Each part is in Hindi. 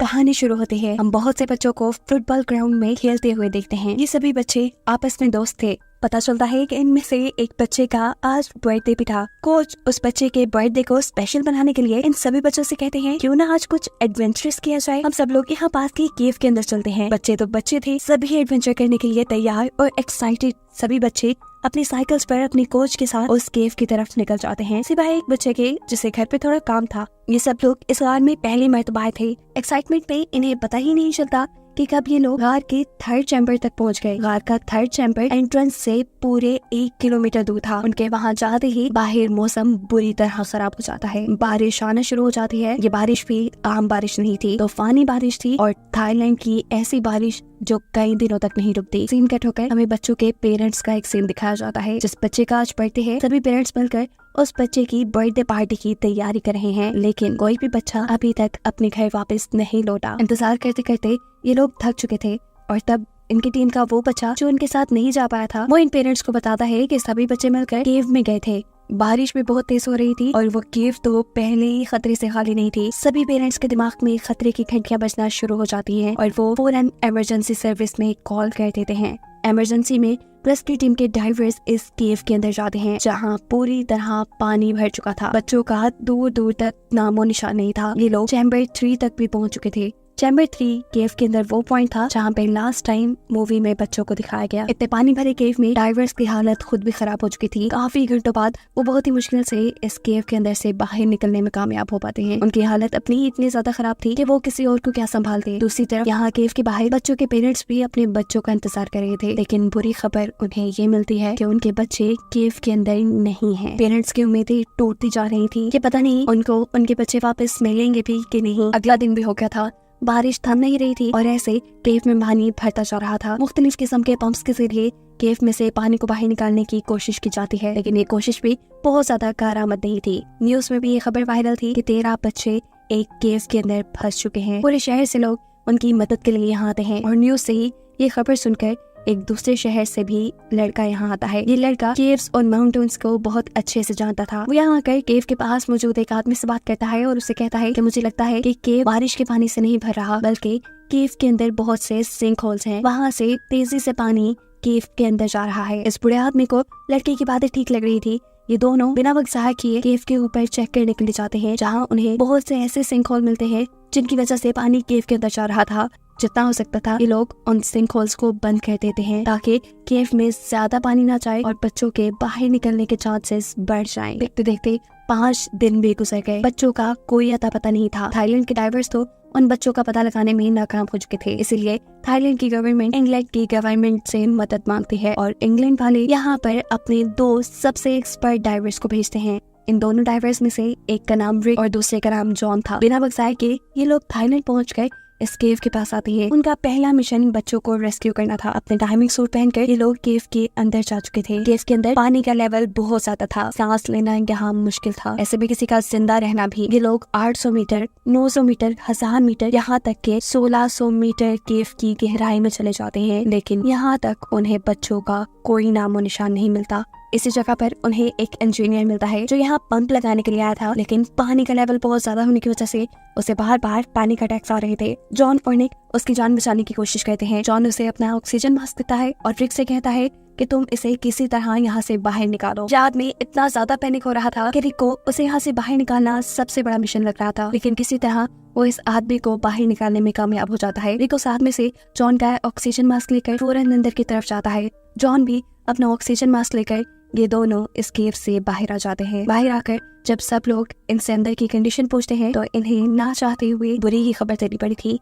कहानी शुरू होती है। हम बहुत से बच्चों को फुटबॉल ग्राउंड में खेलते हुए देखते हैं। ये सभी बच्चे आपस में दोस्त थे। पता चलता है कि इनमें से एक बच्चे का आज बर्थडे भी था। कोच उस बच्चे के बर्थडे को स्पेशल बनाने के लिए इन सभी बच्चों से कहते हैं क्यों ना आज कुछ एडवेंचरस किया जाए। हम सब लोग यहाँ पास के केव के अंदर चलते हैं। बच्चे तो बच्चे थे, सभी एडवेंचर करने के लिए तैयार और एक्साइटेड। सभी बच्चे अपनी साइकिल्स पर अपने कोच के साथ उस केव की तरफ निकल जाते हैं, सिवाय एक बच्चे के जिसे घर पे थोड़ा काम था। ये सब लोग इस गार में पहली मर्तबा आए थे। एक्साइटमेंट में इन्हें पता ही नहीं चलता कि कब ये लोग गार के थर्ड चैम्बर तक पहुंच गए। गार का थर्ड चैम्बर एंट्रेंस से पूरे 1 किलोमीटर दूर था। उनके वहां जाते ही बाहर मौसम बुरी तरह खराब हो जाता है। बारिश आना शुरू हो जाती है। ये बारिश भी आम बारिश नहीं थी, तूफानी बारिश थी और थाईलैंड की ऐसी बारिश जो कई दिनों तक नहीं रुकती। सीन कट होकर हमें बच्चों के पेरेंट्स का एक सीन दिखाया जाता है। जिस बच्चे का आज बर्थडे है, सभी पेरेंट्स मिलकर उस बच्चे की बर्थडे पार्टी की तैयारी कर रहे हैं, लेकिन कोई भी बच्चा अभी तक अपने घर वापस नहीं लौटा। इंतजार करते करते ये लोग थक चुके थे और तब इनकी टीम का वो बच्चा जो उनके साथ नहीं जा पाया था, वो इन पेरेंट्स को बताता है कि सभी बच्चे मिलकर केव में गए थे। बारिश भी बहुत तेज हो रही थी और वो केव तो पहले ही खतरे से खाली नहीं थी। सभी पेरेंट्स के दिमाग में खतरे की घंटियां बजना शुरू हो जाती हैं और वो फौरन इमरजेंसी सर्विस में कॉल कर देते हैं। इमरजेंसी में रेस्क्यू टीम के डाइवर्स इस केव के अंदर जाते हैं, जहां पूरी तरह पानी भर चुका था। बच्चों का दूर दूर तक नामो निशान नहीं था। ये लोग चैम्बर 3 तक भी पहुंच चुके थे। चैम्बर 3 केव के अंदर वो पॉइंट था जहाँ पे लास्ट टाइम मूवी में बच्चों को दिखाया गया। इतने पानी भरे केव में डाइवर्स की हालत खुद भी खराब हो चुकी थी। काफी घंटों बाद वो बहुत ही मुश्किल से इस केव के अंदर से बाहर निकलने में कामयाब हो पाते हैं। उनकी हालत अपनी इतनी ज्यादा खराब थी कि वो किसी और को क्या संभालते। दूसरी तरफ यहाँ केव के बाहर बच्चों के पेरेंट्स भी अपने बच्चों का इंतजार कर रहे थे, लेकिन बुरी खबर उन्हें ये मिलती है कि उनके बच्चे केव के अंदर नहीं है। पेरेंट्स की उम्मीदें टूटती जा रही थी कि पता नहीं उनको उनके बच्चे वापस मिलेंगे भी कि नहीं। अगला दिन भी हो गया था, बारिश थम नहीं रही थी और ऐसे केव में पानी भरता जा रहा था। मुख्तलिफ किस्म के पंप्स के जरिए केव में से पानी को बाहर निकालने की कोशिश की जाती है, लेकिन ये कोशिश भी बहुत ज्यादा कारआमद नहीं थी। न्यूज में भी ये खबर वायरल थी कि 13 बच्चे एक केव के अंदर फंस चुके हैं। पूरे शहर से लोग उनकी मदद के लिए यहाँ आते हैं और न्यूज से ही ये खबर सुनकर एक दूसरे शहर से भी लड़का यहाँ आता है। ये लड़का केव्स और माउंटेन्स को बहुत अच्छे से जानता था। वो यहाँ आकर केव के पास मौजूद एक आदमी से बात करता है और उसे कहता है कि मुझे लगता है कि केव बारिश के पानी से नहीं भर रहा, बल्कि केव के अंदर बहुत से सिंक होल्स हैं। वहाँ से तेजी से पानी केव के अंदर जा रहा है। इस बूढ़े आदमी को लड़के की बातें ठीक लग रही थी। ये दोनों बिना वक्त ज़ाया किए केव के ऊपर चेक करने के लिए जाते हैं, जहाँ उन्हें बहुत से ऐसे सिंक होल मिलते हैं जिनकी वजह से पानी केव के अंदर जा रहा था। जितना हो सकता था ये लोग उन सिंक होल्स को बंद कर देते हैं ताकि केव में ज्यादा पानी ना जाए और बच्चों के बाहर निकलने के चांसेस बढ़ जाएं। देखते देखते 5 दिन भी गुजर गए। बच्चों का कोई अता पता नहीं था। थाईलैंड के डाइवर्स तो उन बच्चों का पता लगाने में नाकाम हो चुके थे। इसीलिए थाईलैंड की गवर्नमेंट इंग्लैंड की गवर्नमेंट से मदद मांगती है और इंग्लैंड वाले यहाँ पर अपने 2 सबसे एक्सपर्ट डाइवर्स को भेजते हैं। इन दोनों डाइवर्स में से एक का नाम रिक और दूसरे का नाम जॉन था। बिना वक्त ज़ाया के ये लोग थाईलैंड पहुँच गए। इस केव के पास आते हैं। उनका पहला मिशन बच्चों को रेस्क्यू करना था। अपने डाइविंग सूट पहनकर ये लोग केव के अंदर जा चुके थे। केव के अंदर पानी का लेवल बहुत ज्यादा था, सांस लेना यहाँ मुश्किल था, ऐसे भी किसी का जिंदा रहना भी। ये लोग 800 मीटर, 900 मीटर, 1000 मीटर, यहाँ तक के 1600 मीटर केव की गहराई में चले जाते हैं, लेकिन यहाँ तक उन्हें बच्चों का कोई नामो निशान नहीं मिलता। इसी जगह पर उन्हें एक इंजीनियर मिलता है जो यहाँ पंप लगाने के लिए आया था, लेकिन पानी का लेवल बहुत ज्यादा होने की वजह से उसे बार बार पानी का अटैक्स आ रहे थे। जॉन और निक उसकी जान बचाने की कोशिश करते हैं। जॉन उसे अपना ऑक्सीजन मास्क देता है और रिक से कहता है कि तुम इसे किसी तरह यहाँ से बाहर निकालो। ये आदमी इतना ज्यादा पैनिक हो रहा था कि रिक को उसे यहाँ से बाहर निकालना सबसे बड़ा मिशन लग रहा था, लेकिन किसी तरह वो इस आदमी को बाहर निकालने में कामयाब हो जाता है। रिक उस आदमी से जॉन का ऑक्सीजन मास्क लेकर फौरन अंदर की तरफ जाता है। जॉन भी अपना ऑक्सीजन मास्क लेकर ये दोनों इस केव से बाहर आ जाते हैं। बाहर आकर जब सब लोग इनसे अंदर की कंडीशन पूछते हैं तो इन्हें ना चाहते हुए बुरी ही खबर देनी पड़ी थी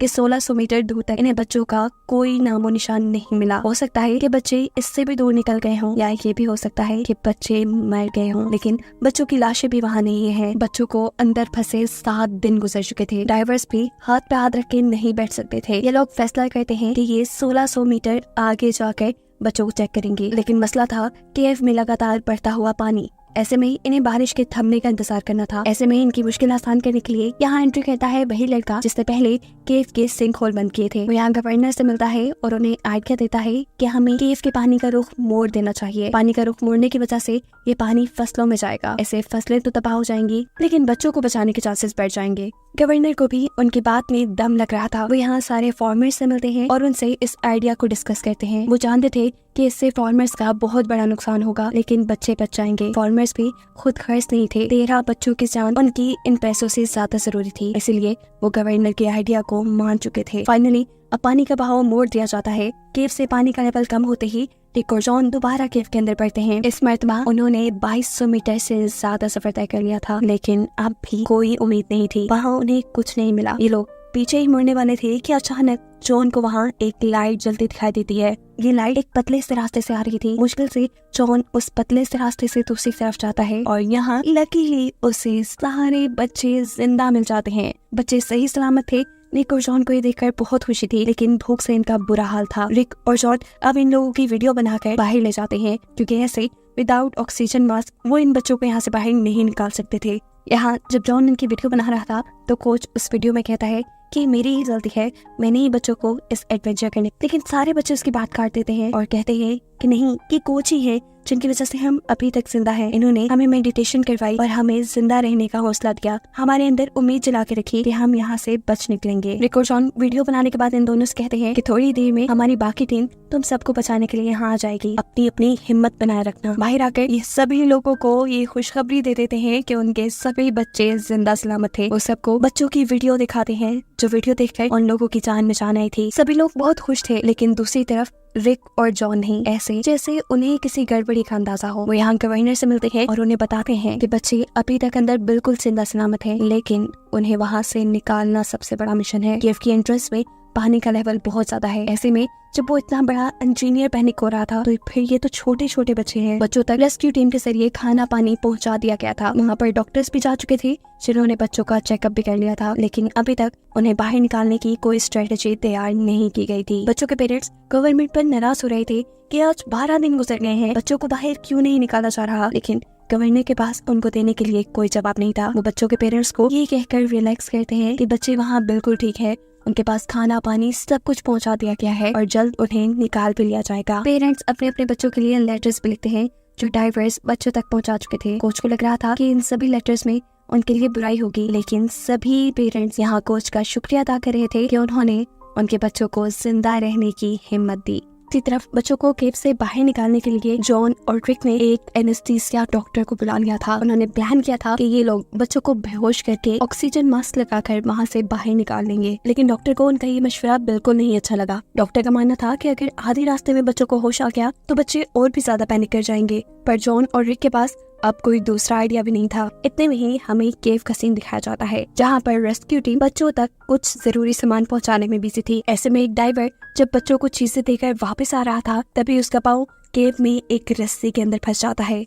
कि 1600 मीटर दूर तक इन्हें बच्चों का कोई नामो निशान नहीं मिला। हो सकता है कि बच्चे इससे भी दूर निकल गए हों, या ये भी हो सकता है कि बच्चे मर गए हों, लेकिन बच्चों की लाशें भी वहाँ नहीं है। बच्चों को अंदर फंसे 7 दिन गुजर चुके थे। डाइवर्स भी हाथ पे हाथ रख के नहीं बैठ सकते थे। ये लोग फैसला करते हैं कि ये 1600 मीटर आगे जाकर बच्चों को चेक करेंगे, लेकिन मसला था केव में लगातार बढ़ता हुआ पानी। ऐसे में इन्हें बारिश के थमने का इंतजार करना था। ऐसे में इनकी मुश्किल आसान करने के लिए यहाँ एंट्री करता है वही लड़का जिसने पहले केव के सिंक होल बंद किए थे। वो यहाँ गवर्नर से मिलता है और उन्हें आइडिया देता है कि हमें केव के पानी का रुख मोड़ देना चाहिए। पानी का रुख मोड़ने की वजह से ये पानी फसलों में जाएगा, ऐसे फसलें तो तबाह हो जाएंगी लेकिन बच्चों को बचाने के चांसेस बढ़ जाएंगे। गवर्नर को भी उनकी बात में दम लग रहा था। वो यहाँ सारे फार्मर्स से मिलते हैं और उनसे इस आइडिया को डिस्कस करते हैं। वो जानते थे कि इससे फार्मर्स का बहुत बड़ा नुकसान होगा लेकिन बच्चे बच जाएंगे। फार्मर्स भी खुद खर्च नहीं थे, 13 बच्चों की जान उनकी इन पैसों से ज्यादा जरूरी थी, इसलिए वो गवर्नर के आइडिया को मान चुके थे। फाइनली अब पानी का बहाव मोड़ दिया जाता है। केव से पानी का लेवल कम होते ही रिक और जॉन दोबारा केव के अंदर बढ़ते हैं। इस मर्तबा उन्होंने 2200 मीटर से ज्यादा सफर तय कर लिया था लेकिन अब भी कोई उम्मीद नहीं थी। वहाँ उन्हें कुछ नहीं मिला। ये लोग पीछे ही मुड़ने वाले थे कि अचानक जॉन को वहाँ एक लाइट जलती दिखाई देती है। ये लाइट एक पतले से रास्ते से आ रही थी। मुश्किल से जॉन उस पतले से रास्ते से दूसरी तरफ जाता है और यहाँ लकीली उसे सारे बच्चे जिंदा मिल जाते हैं। बच्चे सही सलामत थे। रिक और जॉन को ये देखकर बहुत खुशी थी लेकिन भूख से इनका बुरा हाल था। रिक और जॉन अब इन लोगों की वीडियो बनाकर बाहर ले जाते हैं क्योंकि ऐसे विदाउट ऑक्सीजन मास्क वो इन बच्चों को यहाँ से बाहर नहीं निकाल सकते थे। यहाँ जब जॉन इनकी वीडियो बना रहा था तो कोच उस वीडियो में कहता है कि मेरी ही गलती है, मैंने ही बच्चों को इस एडवेंचर करने, लेकिन सारे बच्चे उसकी बात काट देते हैं और कहते हैं कि नहीं, कि कोच ही है जिनकी वजह से हम अभी तक जिंदा हैं। इन्होंने हमें मेडिटेशन करवाई और हमें जिंदा रहने का हौसला दिया, हमारे अंदर उम्मीद जला के रखी कि हम यहाँ से बच निकलेंगे। रिक और जॉन वीडियो बनाने के बाद इन दोनों से कहते हैं कि थोड़ी देर में हमारी बाकी टीम तुम सबको बचाने के लिए यहाँ आ जाएगी, अपनी अपनी हिम्मत बनाए रखना। बाहर आकर ये सभी लोगों को ये खुशखबरी दे देते हैं कि उनके सभी बच्चे जिंदा सलामत थे। वो सबको बच्चों की वीडियो दिखाते हैं जो वीडियो देखकर उन लोगों की जान में जान आई थी। सभी लोग बहुत खुश थे लेकिन दूसरी तरफ रिक और जॉन नहीं, ऐसे जैसे उन्हें किसी गड़बड़ी का अंदाजा हो। वो यहाँ गवर्नर से मिलते हैं और उन्हें बताते हैं कि बच्चे अभी तक अंदर बिल्कुल जिंदा सलामत हैं लेकिन उन्हें वहाँ से निकालना सबसे बड़ा मिशन है। केव की एंट्रेंस में पानी का लेवल बहुत ज्यादा है। ऐसे में जब वो इतना बड़ा इंजीनियर पैनिक हो रहा था तो फिर ये तो छोटे छोटे बच्चे हैं। बच्चों तक रेस्क्यू टीम के जरिए खाना पानी पहुंचा दिया गया था। वहाँ पर डॉक्टर्स भी जा चुके थे जिन्होंने बच्चों का चेकअप भी कर लिया था लेकिन अभी तक उन्हें बाहर निकालने की कोई स्ट्रेटेजी तैयार नहीं की गई थी। बच्चों के पेरेंट्स गवर्नमेंट पर नाराज हो रहे थे कि आज 12 दिन गुजर गए हैं, बच्चों को बाहर क्यों नहीं निकाला जा रहा, लेकिन गवर्नर के पास उनको देने के लिए कोई जवाब नहीं था। वो बच्चों के पेरेंट्स को ये कहकर रिलैक्स करते हैं कि बच्चे वहाँ बिल्कुल ठीक है, उनके पास खाना पानी सब कुछ पहुंचा दिया गया है और जल्द उन्हें निकाल भी लिया जाएगा। पेरेंट्स अपने अपने बच्चों के लिए लेटर्स भी लिखते हैं जो डाइवर्स बच्चों तक पहुंचा चुके थे। कोच को लग रहा था कि इन सभी लेटर्स में उनके लिए बुराई होगी लेकिन सभी पेरेंट्स यहाँ कोच का शुक्रिया अदा कर रहे थे कि उन्होंने उनके बच्चों को जिंदा रहने की हिम्मत दी। दूसरी तरफ बच्चों को केव से बाहर निकालने के लिए जॉन और रिक ने एक एनेस्थीसिया डॉक्टर को बुला लिया था। उन्होंने प्लान किया था कि ये लोग बच्चों को बेहोश करके ऑक्सीजन मास्क लगाकर वहाँ से बाहर निकाल लेंगे लेकिन डॉक्टर को उनका ये मशवरा बिल्कुल नहीं अच्छा लगा। डॉक्टर का मानना था कि अगर आधे रास्ते में बच्चों को होश आ गया तो बच्चे और भी ज्यादा पैनिक कर जाएंगे, पर जॉन और रिक के पास अब कोई दूसरा आइडिया भी नहीं था। इतने में ही हमें केव का सीन दिखाया जाता है जहाँ पर रेस्क्यू टीम बच्चों तक कुछ जरूरी सामान पहुँचाने में बिजी थी। ऐसे में एक डाइवर जब बच्चों को चीजें देकर वापस आ रहा था तभी उसका पाँव केव में एक रस्सी के अंदर फंस जाता है।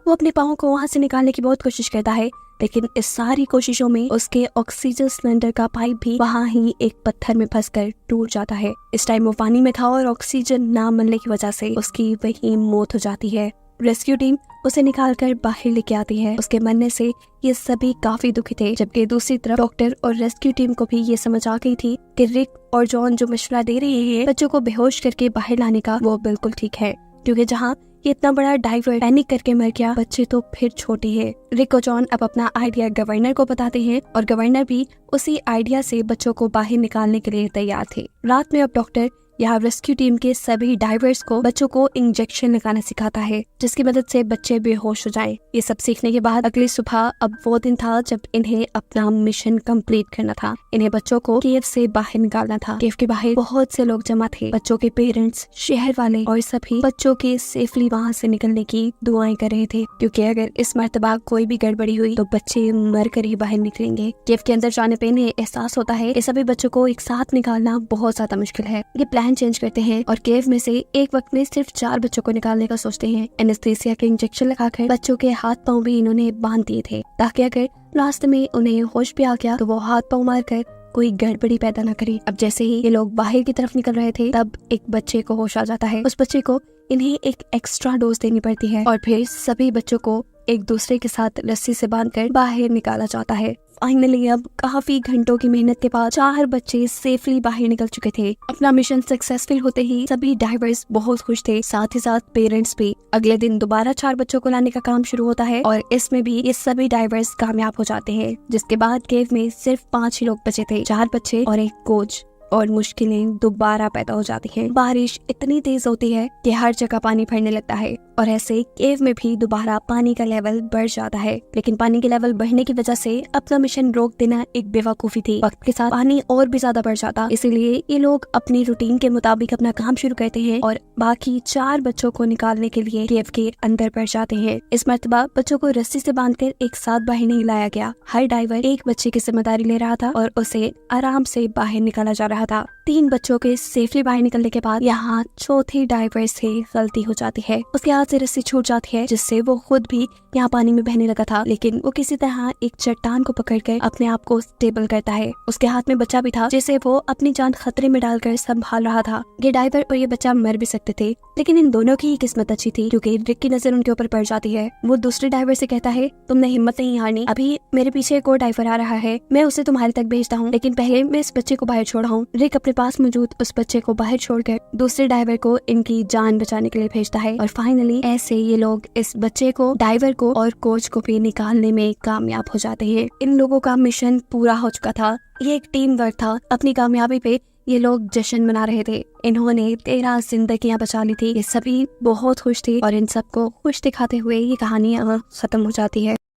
वो अपने पाँव को वहाँ से निकालने की बहुत कोशिश करता है लेकिन इस सारी कोशिशों में उसके ऑक्सीजन सिलेंडर का पाइप भी वहाँ ही एक पत्थर में फंसकर टूट जाता है। इस टाइम वो पानी में था और ऑक्सीजन ना मिलने की वजह से उसकी वही मौत हो जाती है। रेस्क्यू टीम उसे निकालकर बाहर लेके आती है। उसके मरने से ये सभी काफी दुखी थे, जबकि दूसरी तरफ डॉक्टर और रेस्क्यू टीम को भी ये समझ आ गई थी कि रिक और जॉन जो मशवरा दे रहे हैं बच्चों को बेहोश करके बाहर लाने का, वो बिल्कुल ठीक है, क्योंकि जहाँ ये इतना बड़ा डाइवर पैनिक करके मर गया, बच्चे तो फिर छोटे हैं। रिक और जॉन अब अपना आइडिया गवर्नर को बताते हैं और गवर्नर भी उसी आइडिया से बच्चों को बाहर निकालने के लिए तैयार थे। रात में अब डॉक्टर यहाँ रेस्क्यू टीम के सभी डाइवर्स को बच्चों को इंजेक्शन लगाना सिखाता है जिसकी मदद से बच्चे बेहोश हो जाएं। ये सब सीखने के बाद अगली सुबह अब वो दिन था जब इन्हें अपना मिशन कंप्लीट करना था। इन्हें बच्चों को केव से बाहर निकालना था। केव के बाहर बहुत से लोग जमा थे, बच्चों के पेरेंट्स, शहर वाले और सभी बच्चों के सेफली वहाँ से निकलने की दुआएं कर रहे थे, क्योंकि अगर इस मर्तबा कोई भी गड़बड़ी हुई तो बच्चे मर कर ही बाहर निकलेंगे। केव के अंदर जाने पे इन्हें एहसास होता है कि सभी बच्चों को एक साथ निकालना बहुत ज्यादा मुश्किल है। ये प्लान चेंज करते हैं और केव में से एक वक्त में सिर्फ 4 बच्चों को निकालने का सोचते हैं। एनेस्थीसिया के इंजेक्शन लगाकर बच्चों के हाथ पांव भी इन्होंने बांध दिए थे ताकि अगर रास्ते में उन्हें होश भी आ गया तो वो हाथ पांव मारकर कोई गड़बड़ी पैदा न करे। अब जैसे ही ये लोग बाहर की तरफ निकल रहे थे तब एक बच्चे को होश आ जाता है। उस बच्चे को इन्हें एक एक्स्ट्रा डोज देनी पड़ती है और फिर सभी बच्चों को एक दूसरे के साथ रस्सी से बांधकर बाहर निकाला जाता है। फाइनली अब काफी घंटों की मेहनत के बाद 4 बच्चे सेफली बाहर निकल चुके थे। अपना मिशन सक्सेसफुल होते ही सभी डाइवर्स बहुत खुश थे, साथ ही साथ पेरेंट्स भी। अगले दिन दोबारा 4 बच्चों को लाने का काम शुरू होता है और इसमें भी ये सभी डाइवर्स कामयाब हो जाते हैं, जिसके बाद केव में सिर्फ 5 ही लोग बचे थे, 4 बच्चे और एक कोच। और मुश्किलें दोबारा पैदा हो जाती हैं। बारिश इतनी तेज होती है कि हर जगह पानी भरने लगता है और ऐसे केव में भी दोबारा पानी का लेवल बढ़ जाता है। लेकिन पानी के लेवल बढ़ने की वजह से अपना मिशन रोक देना एक बेवकूफी थी। वक्त के साथ पानी और भी ज्यादा बढ़ जाता, इसीलिए ये लोग अपनी रूटीन के मुताबिक अपना काम शुरू करते हैं और बाकी 4 बच्चों को निकालने के लिए केव के अंदर बढ़ जाते हैं। इस मर्तबा बच्चों को रस्सी से बांधकर एक साथ बाहर नहीं लाया गया। हर डाइवर एक बच्चे की जिम्मेदारी ले रहा था और उसे आराम से बाहर निकाला जा रहा था। 3 बच्चों के सेफली बाहर निकलने के बाद यहाँ चौथे डाइवर से गलती हो जाती है। उसके हाथ से रस्सी छूट जाती है, जिससे वो खुद भी यहाँ पानी में बहने लगा था, लेकिन वो किसी तरह एक चट्टान को पकड़कर अपने आप को स्टेबल करता है। उसके हाथ में बच्चा भी था, जिसे वो अपनी जान खतरे में डालकर संभाल रहा था। ये डाइवर और ये बच्चा मर भी सकते थे, लेकिन इन दोनों की किस्मत अच्छी थी, क्योंकि रिक की नजर उनके ऊपर पड़ जाती है। वो दूसरे डाइवर से कहता है, तुमने हिम्मत नहीं हारनी, अभी मेरे पीछे एक और डाइवर आ रहा है, मैं उसे तुम्हारे तक भेजता हूँ, लेकिन पहले मैं इस बच्चे को बाहर छोड़ाऊं। रिक अपने पास मौजूद उस बच्चे को बाहर छोड़कर दूसरे डाइवर को इनकी जान बचाने के लिए भेजता है और फाइनली ऐसे ये लोग इस बच्चे को, डाइवर को और कोच को भी निकालने में कामयाब हो जाते हैं। इन लोगों का मिशन पूरा हो चुका था। ये एक टीम वर्क था। अपनी कामयाबी पे ये लोग जश्न मना रहे थे। इन्होंने 13 जिंदगियां बचा ली थी। ये सभी बहुत खुश थे और इन सबको खुश दिखाते हुए ये कहानी खत्म हो जाती है।